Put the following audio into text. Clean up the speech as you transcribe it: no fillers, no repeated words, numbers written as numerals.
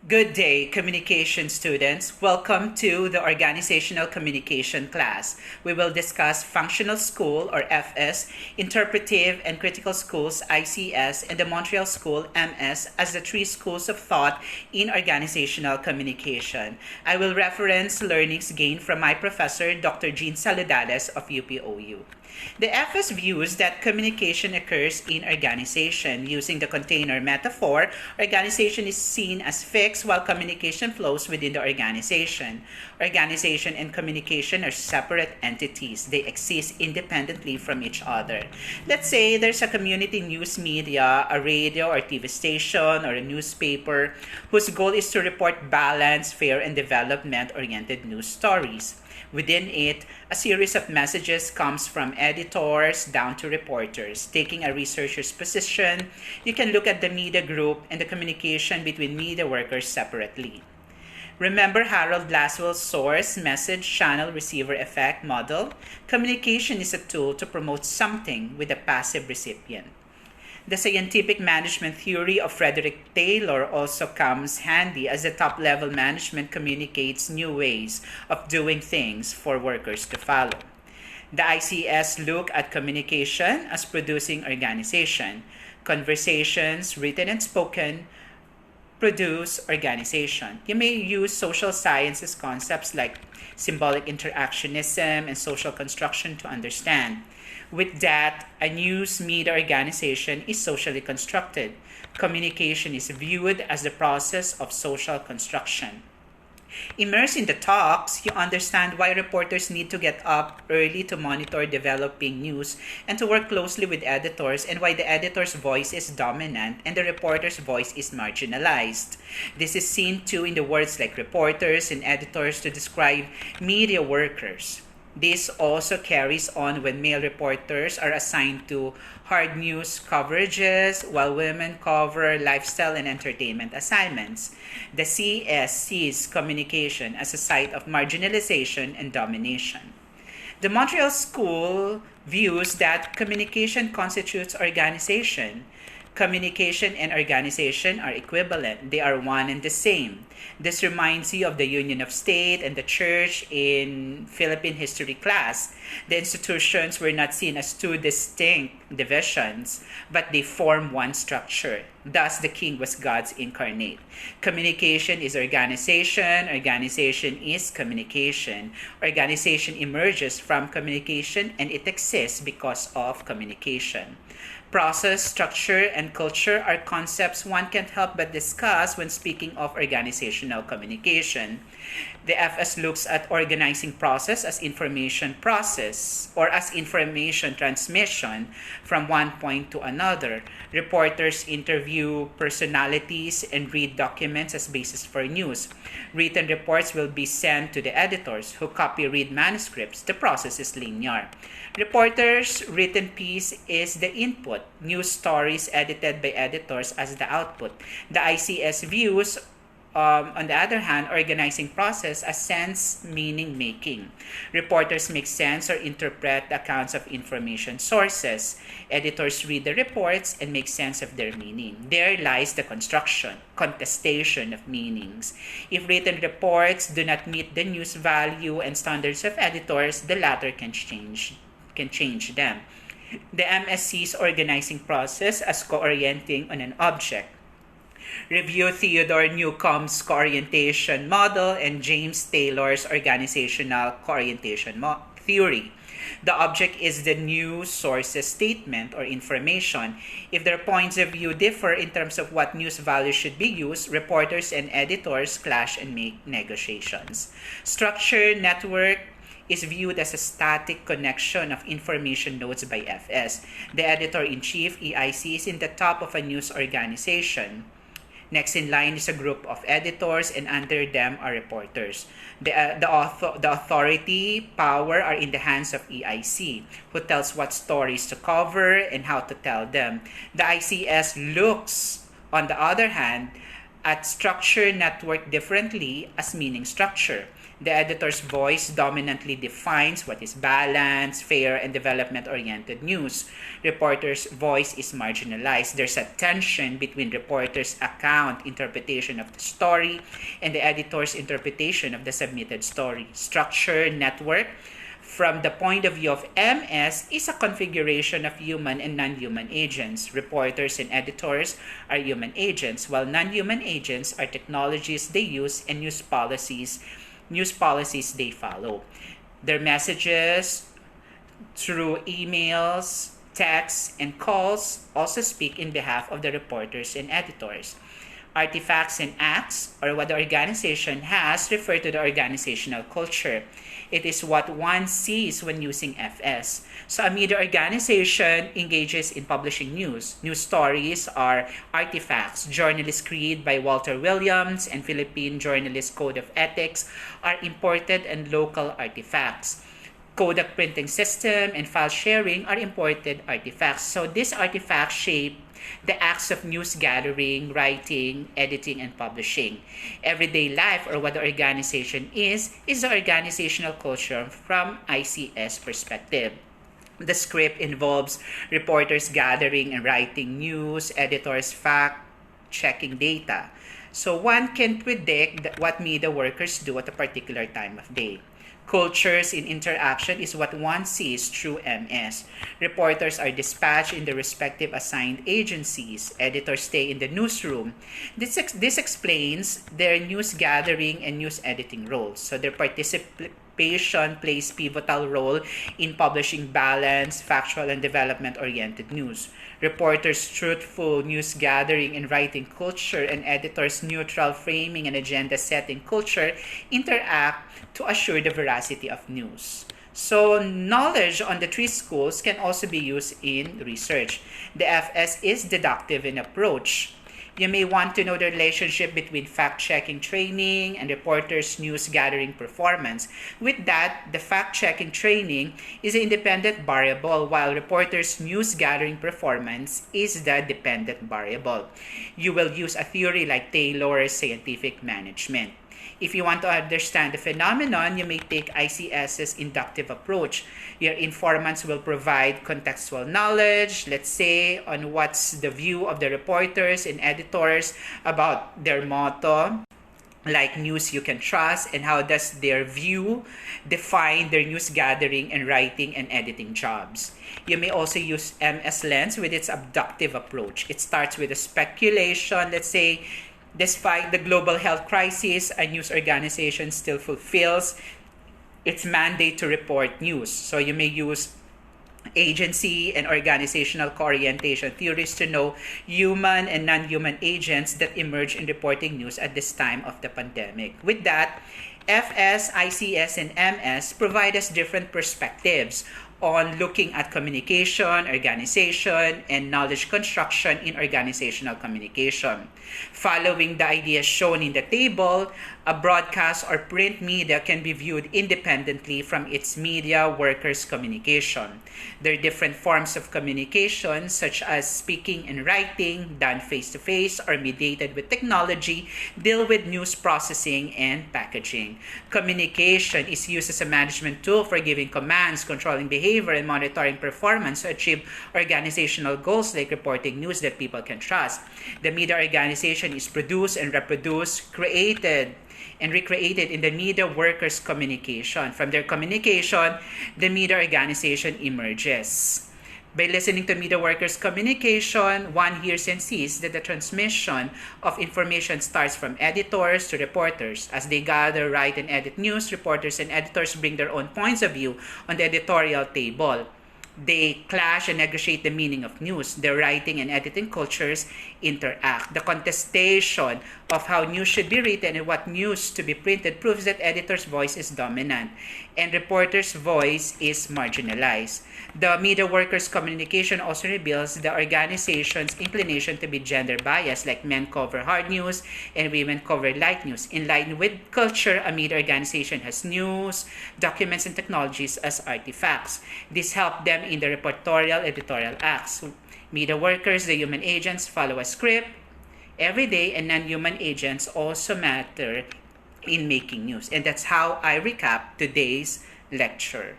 Good day, communication students. Welcome to the Organizational Communication class. We will discuss Functional School or FS, Interpretive and Critical Schools ICS, and the Montreal School MS as the three schools of thought in organizational communication. I will reference learnings gained from my professor, Dr. Jean Saludales of UPOU. The FS views that communication occurs in organization. Using the container metaphor, organization is seen as fixed while communication flows within the organization. Organization and communication are separate entities. They exist independently from each other. Let's say there's a community news media, a radio or TV station, or a newspaper whose goal is to report balanced, fair, and development-oriented news stories. Within it, a series of messages comes from editors down to reporters. Taking a researcher's position, you can look at the media group and the communication between media workers separately. Remember Harold Laswell's source, message, channel, receiver effect model? Communication is a tool to promote something with a passive recipient. The scientific management theory of Frederick Taylor also comes handy as the top-level management communicates new ways of doing things for workers to follow. The ICS look at communication as producing organization. Conversations, written and spoken, produce organization. You may use social sciences concepts like symbolic interactionism and social construction to understand. With that, a news media organization is socially constructed. Communication is viewed as the process of social construction. Immersed in the talks, you understand why reporters need to get up early to monitor developing news and to work closely with editors, and why the editor's voice is dominant and the reporter's voice is marginalized. This is seen too in the words like reporters and editors to describe media workers. This also carries on when male reporters are assigned to hard news coverages while women cover lifestyle and entertainment assignments. The CS sees communication as a site of marginalization and domination. The Montreal School views that communication constitutes organization. Communication and organization are equivalent. They are one and the same. This reminds you of the Union of State and the Church in Philippine history class. The institutions were not seen as two distinct divisions, but they form one structure. Thus, the king was God's incarnate. Communication is organization. Organization is communication. Organization emerges from communication and it exists because of communication. Process, structure, and culture are concepts one can't help but discuss when speaking of organizational communication. The FS looks at organizing process as information process or as information transmission from one point to another. Reporters interview personalities and read documents as basis for news. Written reports will be sent to the editors who copy read manuscripts. The process is linear. Reporters' written piece is the input. News stories edited by editors as the output. The ICS views on the other hand, organizing process as sense meaning making. Reporters make sense or interpret the accounts of information sources. Editors read the reports and make sense of their meaning. There lies the construction, contestation of meanings. If written reports do not meet the news value and standards of editors, the latter can change them. The MSC's organizing process as co-orienting on an object. Review Theodore Newcomb's co-orientation model and James Taylor's organizational co-orientation theory. The object is the news source's statement or information. If their points of view differ in terms of what news values should be used, reporters and editors clash and make negotiations. Structure network is viewed as a static connection of information nodes by FS. The editor-in-chief, EIC, is in the top of a news organization. Next in line is a group of editors, and under them are reporters. The authority, power are in the hands of EIC, who tells what stories to cover and how to tell them. The ICS looks, on the other hand, at structure network differently as meaning structure. The editor's voice dominantly defines what is balanced, fair, and development-oriented news. Reporter's voice is marginalized. There's a tension between reporter's account interpretation of the story and the editor's interpretation of the submitted story. Structure, network, from the point of view of MS, is a configuration of human and non-human agents. Reporters and editors are human agents, while non-human agents are technologies they use and news policies they follow. Their messages through emails, texts, and calls also speak in behalf of the reporters and editors. Artifacts and acts, or what the organization has, refer to the organizational culture. It is what one sees when using FS. So a media organization engages in publishing news. News stories are artifacts. Journalist Creed by Walter Williams and Philippine Journalist Code of Ethics are imported and local artifacts. Kodak printing system and file sharing are imported artifacts. So these artifacts shape the acts of news gathering, writing, editing, and publishing. Everyday life, or what the organization is the organizational culture from ICS perspective. The script involves reporters gathering and writing news, editors fact-checking data. So one can predict what media workers do at a particular time of day. Cultures in interaction is what one sees through MS. Reporters are dispatched in the respective assigned agencies. Editors stay in the newsroom. This explains their news gathering and news editing roles. So their participation plays pivotal role in publishing balanced, factual, and development-oriented news. Reporters' truthful news gathering and writing culture and editors' neutral framing and agenda setting culture interact to assure the veracity of news. So knowledge on the three schools can also be used in research. The FS is deductive in approach. You may want to know the relationship between fact-checking training and reporters' news-gathering performance. With that, the fact-checking training is an independent variable, while reporters' news-gathering performance is the dependent variable. You will use a theory like Taylor's scientific management. If you want to understand the phenomenon, you may take ICS's inductive approach. Your informants will provide contextual knowledge, let's say, on what's the view of the reporters and editors about their motto, like news you can trust, and how does their view define their news gathering and writing and editing jobs. You may also use MS Lens with its abductive approach. It starts with a speculation, let's say, despite the global health crisis, a news organization still fulfills its mandate to report news. So you may use agency and organizational co-orientation theories to know human and non-human agents that emerge in reporting news at this time of the pandemic. With that, FS, ICS, and MS provide us different perspectives on looking at communication, organization, and knowledge construction in organizational communication. Following the ideas shown in the table, a broadcast or print media can be viewed independently from its media workers' communication. There are different forms of communication, such as speaking and writing, done face-to-face or mediated with technology, deal with news processing and packaging. Communication is used as a management tool for giving commands, controlling behavior, and monitoring performance to achieve organizational goals like reporting news that people can trust. The media organization is produced and reproduced, created and recreated in the media workers' communication. From their communication, the media organization emerges. By listening to media workers' communication, one hears and sees that the transmission of information starts from editors to reporters. As they gather, write, and edit news, reporters and editors bring their own points of view on the editorial table. They clash and negotiate the meaning of news. Their writing and editing cultures interact. The contestation of how news should be written and what news to be printed proves that editor's voice is dominant and reporter's voice is marginalized. The media workers' communication also reveals the organization's inclination to be gender biased, like men cover hard news and women cover light news. In line with culture, a media organization has news, documents, and technologies as artifacts. This helps them in the reportorial editorial acts. Media workers, the human agents, follow a script. Everyday and non-human agents also matter in making news. And that's how I recap today's lecture.